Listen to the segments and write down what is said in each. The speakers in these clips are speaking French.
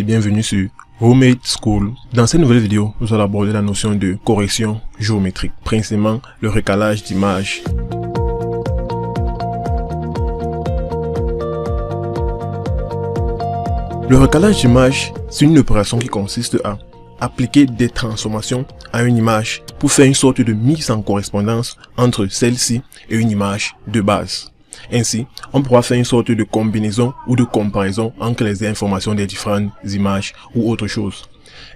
et bienvenue sur Homemade School. Dans cette nouvelle vidéo, nous allons aborder la notion de correction géométrique, principalement le recalage d'images. Le recalage d'image, c'est une opération qui consiste à appliquer des transformations à une image pour faire une sorte de mise en correspondance entre celle-ci et une image de base. Ainsi, on pourra faire une sorte de combinaison ou de comparaison entre les informations des différentes images ou autre chose.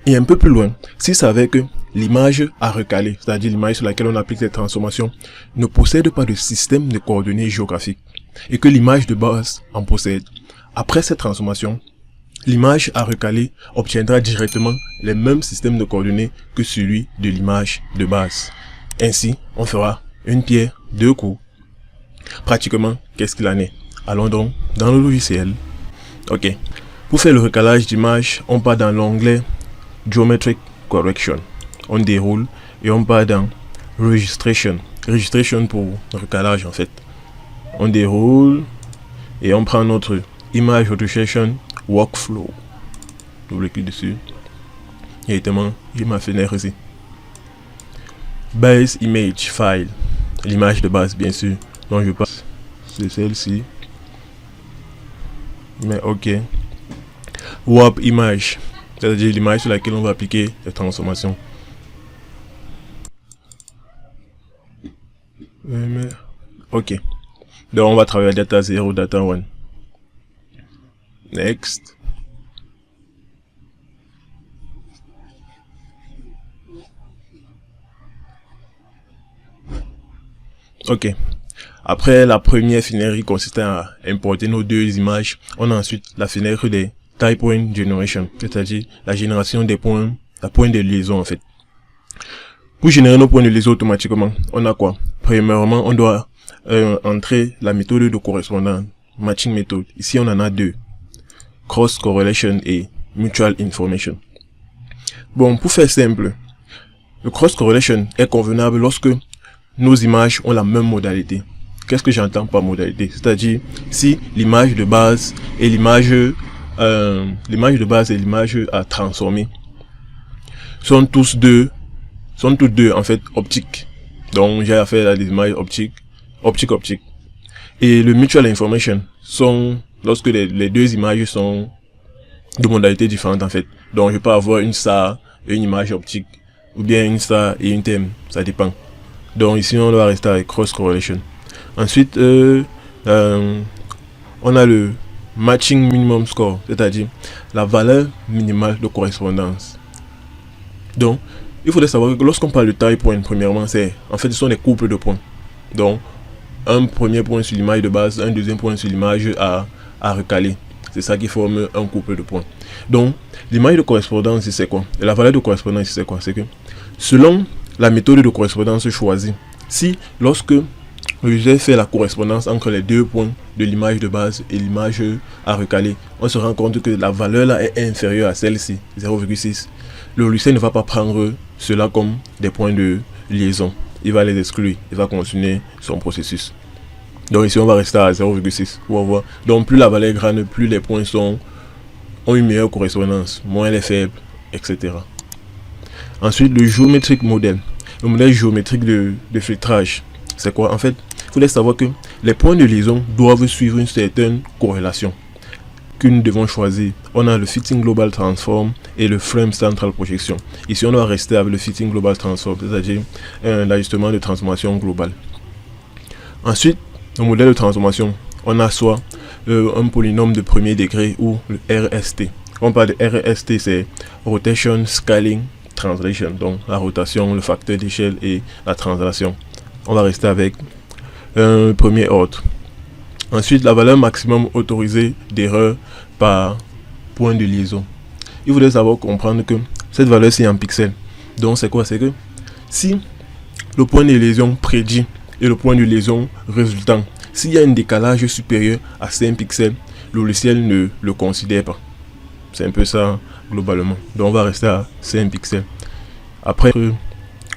Et un peu plus loin, s'il savait que l'image à recaler, c'est-à-dire l'image sur laquelle on applique ces transformations, ne possède pas de système de coordonnées géographiques et que l'image de base en possède, après cette transformation, l'image à recaler obtiendra directement les mêmes systèmes de coordonnées que celui de l'image de base. Ainsi, on fera une pierre, deux coups. Pratiquement, qu'est-ce qu'il en est? Allons donc dans le logiciel. Ok. Pour faire le recalage d'image, on part dans l'onglet Geometric Correction. On déroule et on part dans Registration. Registration pour le recalage en fait. On déroule et on prend notre Image Registration Workflow. Double-clic dessus. Directement, j'ai ma fenêtre ici. Base Image File. L'image de base bien sûr. Donc je passe, c'est celle-ci. Mais ok. Warp Image. C'est-à-dire l'image sur laquelle on va appliquer les transformations. Ok. Donc on va travailler data 0, data 1. Next. Ok. Après la première fenêtre qui consistait à importer nos deux images, on a ensuite la fenêtre des Type Point Generation, c'est-à-dire la génération des points, la point de liaison en fait. Pour générer nos points de liaison automatiquement, on a quoi? Premièrement, on doit entrer la méthode de correspondance, Matching Method. Ici, on en a deux. Cross Correlation et Mutual Information. Bon, pour faire simple, le Cross Correlation est convenable lorsque nos images ont la même modalité. Qu'est-ce que j'entends par modalité? C'est-à-dire, si l'image de base et l'image à transformer sont toutes deux en fait optiques. Donc, j'ai affaire à des images optiques. Et le Mutual Information sont lorsque les deux images sont de modalités différentes en fait. Donc, je peux avoir une star et une image optique, ou bien une star et une thème, ça dépend. Donc, ici, on doit rester avec Cross Correlation. Ensuite, on a le Matching Minimum Score, c'est-à-dire la valeur minimale de correspondance. Donc, il faudrait savoir que lorsqu'on parle de type point, premièrement, ce sont des couples de points. Donc, un premier point sur l'image de base, un deuxième point sur l'image à recaler. C'est ça qui forme un couple de points. Donc, l'image de correspondance, c'est quoi? Et la valeur de correspondance, c'est quoi? C'est que, selon la méthode de correspondance choisie, si lorsque j'ai fait la correspondance entre les deux points de l'image de base et l'image à recaler, on se rend compte que la valeur là est inférieure à celle-ci, 0,6. Le logiciel ne va pas prendre cela comme des points de liaison. Il va les exclure, il va continuer son processus. Donc ici on va rester à 0,6. Donc plus la valeur est grande, plus les points ont une meilleure correspondance, moins elle est faible, etc. Ensuite, le Geometric Model. Le modèle géométrique de filtrage. C'est quoi? En fait, il faudrait savoir que les points de liaison doivent suivre une certaine corrélation que nous devons choisir. On a le Fitting Global Transform et le Frame Central Projection. Ici, on doit rester avec le Fitting Global Transform, c'est-à-dire l'ajustement de transformation globale. Ensuite, le modèle de transformation, on a soit un polynôme de premier degré ou le RST. Quand on parle de RST, c'est Rotation, Scaling, Translation. Donc, la rotation, le facteur d'échelle et la translation. On va rester avec un premier ordre. Ensuite, la valeur maximum autorisée d'erreur par point de liaison. Il faudrait savoir comprendre que cette valeur c'est en pixels. Donc c'est quoi? C'est que si le point de liaison prédit et le point de liaison résultant, s'il y a un décalage supérieur à 5 pixels, le logiciel ne le considère pas. C'est un peu ça globalement. Donc on va rester à 5 pixels. Après,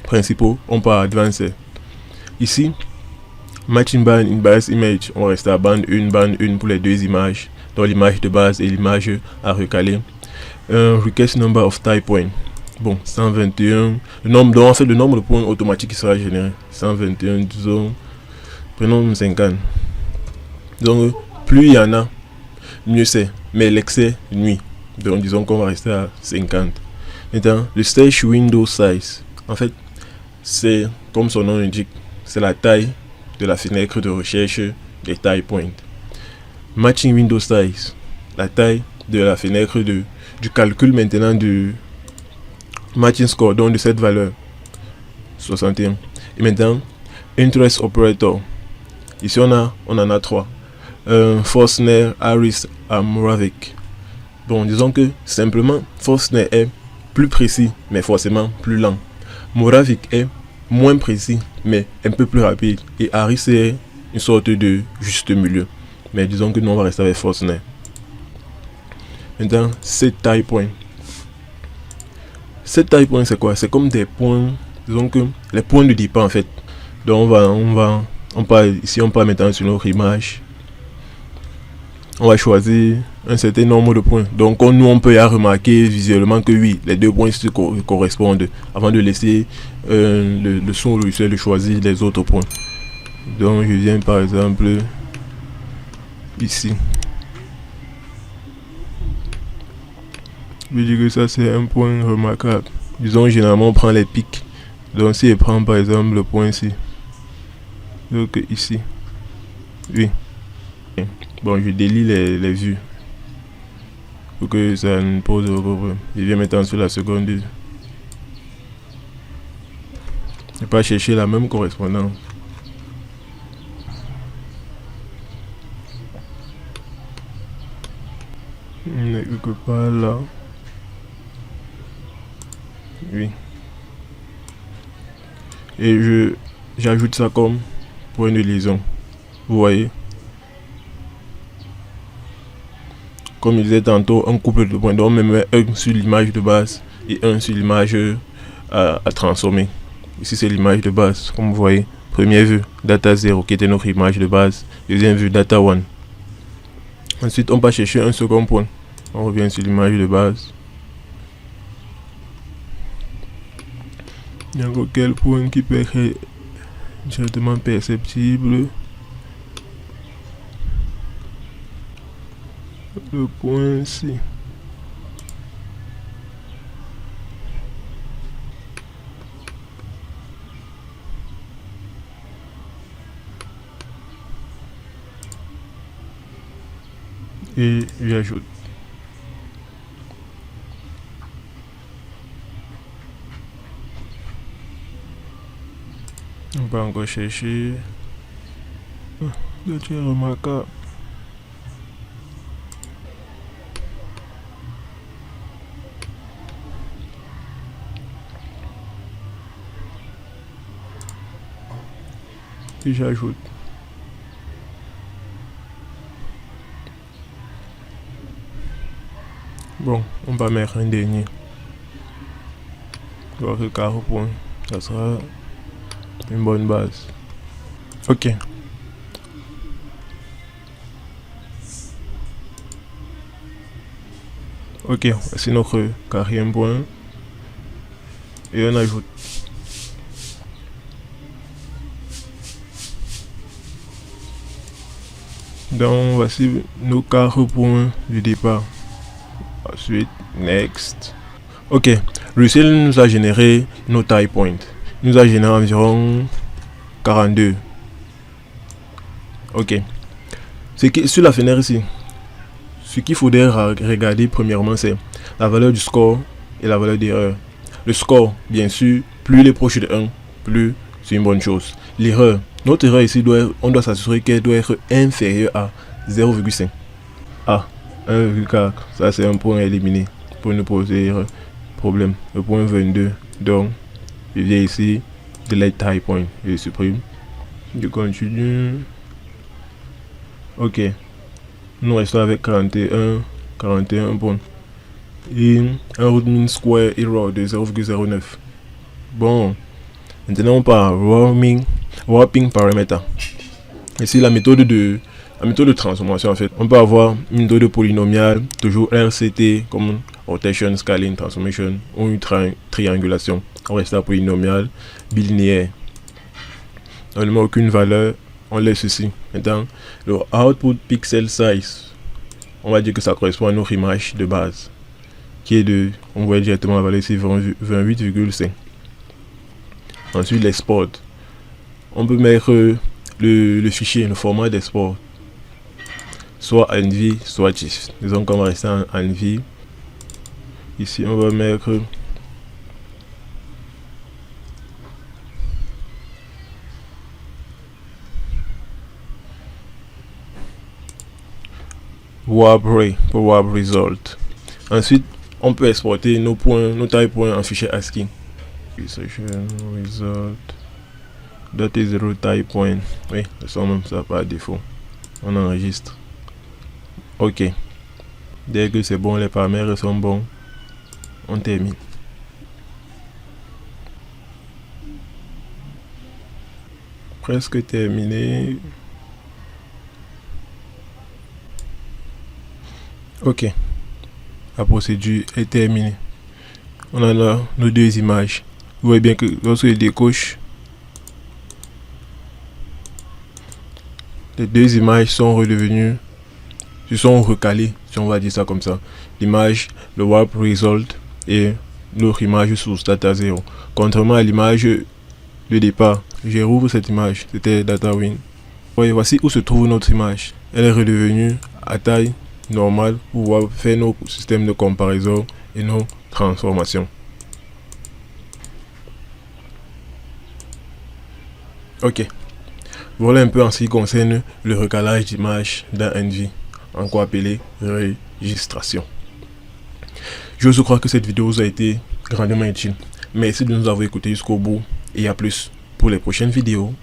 principaux, on part à Advanced. Ici, Matching Band in Base Image, on reste à bande 1 pour les deux images, donc l'image de base et l'image à recaler. request number of type point. Bon, 121. Le nombre, donc en fait, le nombre de points automatiques qui sera généré. 121, disons. Prenons 50. Donc, plus il y en a, mieux c'est. Mais l'excès nuit. Donc, disons qu'on va rester à 50. Maintenant, le stage window size. En fait, c'est, comme son nom l'indique, c'est la taille de la fenêtre de recherche des type points. Matching window size. La taille de la fenêtre du calcul maintenant du matching score, donc de cette valeur 61. Et maintenant, interest operator. Ici on en a 3. Forstner, Harris et Moravec. Bon, disons que simplement Forstner est plus précis mais forcément plus lent. Moravec est moins précis mais un peu plus rapide. Et Harris est une sorte de juste milieu. Mais disons que nous on va rester avec Forstner. Maintenant, cette taille point. Cette taille point c'est quoi? C'est comme des points, disons que les points de départ en fait. Donc on part ici, on part maintenant sur notre image. On va choisir un certain nombre de points. Donc nous on peut y remarquer visuellement que oui, les deux points se correspondent avant de laisser le son logiciel de choisir les autres points. Donc je viens par exemple ici. Je dis que ça c'est un point remarquable. Disons généralement on prend les pics. Donc si je prends par exemple le point ici. Donc ici. Oui. Bon, je délie les vues. Pour que ça ne pose aucun problème. Je viens maintenant sur la seconde. Je ne vais pas chercher la même correspondance. Quelque part là. Oui. Et j'ajoute ça comme point de liaison. Vous voyez. Comme je disais tantôt, un couple de points. Donc on met un sur l'image de base et un sur l'image à transformer. Ici c'est l'image de base. Comme vous voyez. Première vue, data 0 qui était notre image de base. Deuxième vue, data 1. Ensuite on va chercher un second point. On revient sur l'image de base. Il y a encore quel point qui peut être directement perceptible. Le point ici. Et j'ajoute. On va encore chercher. C'est remarquable. Et j'ajoute. Bon, on va mettre un dernier. Donc le carreau point, ça sera une bonne base. Ok. Ok, c'est notre quatrième point. Et on ajoute. Donc voici nos 4 points du départ. Ensuite, next. Ok, le ciel nous a généré nos type points. Il nous a généré environ 42. Ok. Sur la fenêtre ici, ce qu'il faudrait regarder premièrement, c'est la valeur du score et la valeur d'erreur. Le score, bien sûr, plus il est proche de 1, plus c'est une bonne chose. L'erreur, notre erreur ici, on doit s'assurer qu'elle doit être inférieure à 0,5. Ah, 1,4, ça c'est un point éliminé pour ne poser problème. Le point 22, donc je viens ici, delete type point, je supprime. Je continue. Ok, nous restons avec 41 points. Et un root mean square error de 0,09. Bon, maintenant on part warping parameter. Ici la méthode de transformation en fait. On peut avoir une méthode polynomiale, toujours RCT, comme rotation, scaling, transformation ou une triangulation. On reste là polynomial, bilinéaire. On ne met aucune valeur, on laisse ceci. Maintenant, le output pixel size, on va dire que ça correspond à notre image de base, qui est de, on voit directement la valeur ici, 28,5. Ensuite, l'export. On peut mettre le fichier, le format d'export, soit NV, soit GIF. Disons qu'on va rester en NV. Ici, on va mettre WARP pour WARP result. Ensuite, on peut exporter nos points, nos tailles points en fichier ASCII. Result. That is zero type point. Oui, c'est même ça par défaut. On enregistre. Ok. Dès que c'est bon, les paramètres sont bons, on termine. Presque terminé. Ok. La procédure est terminée. On a là nos deux images. Vous voyez bien que lorsque je décoche, les deux images sont redevenues, se sont recalées, si on va dire ça comme ça. L'image, le warp result et l'autre image source data 0. Contrairement à l'image de départ, je rouvre cette image, c'était DataWin. Voici où se trouve notre image. Elle est redevenue à taille normale pour pouvoir faire nos systèmes de comparaison et nos transformations. Ok. Voilà un peu en ce qui concerne le recalage d'image dans NV, encore appelé registration. Je crois que cette vidéo vous a été grandement utile. Merci de nous avoir écoutés jusqu'au bout et à plus pour les prochaines vidéos.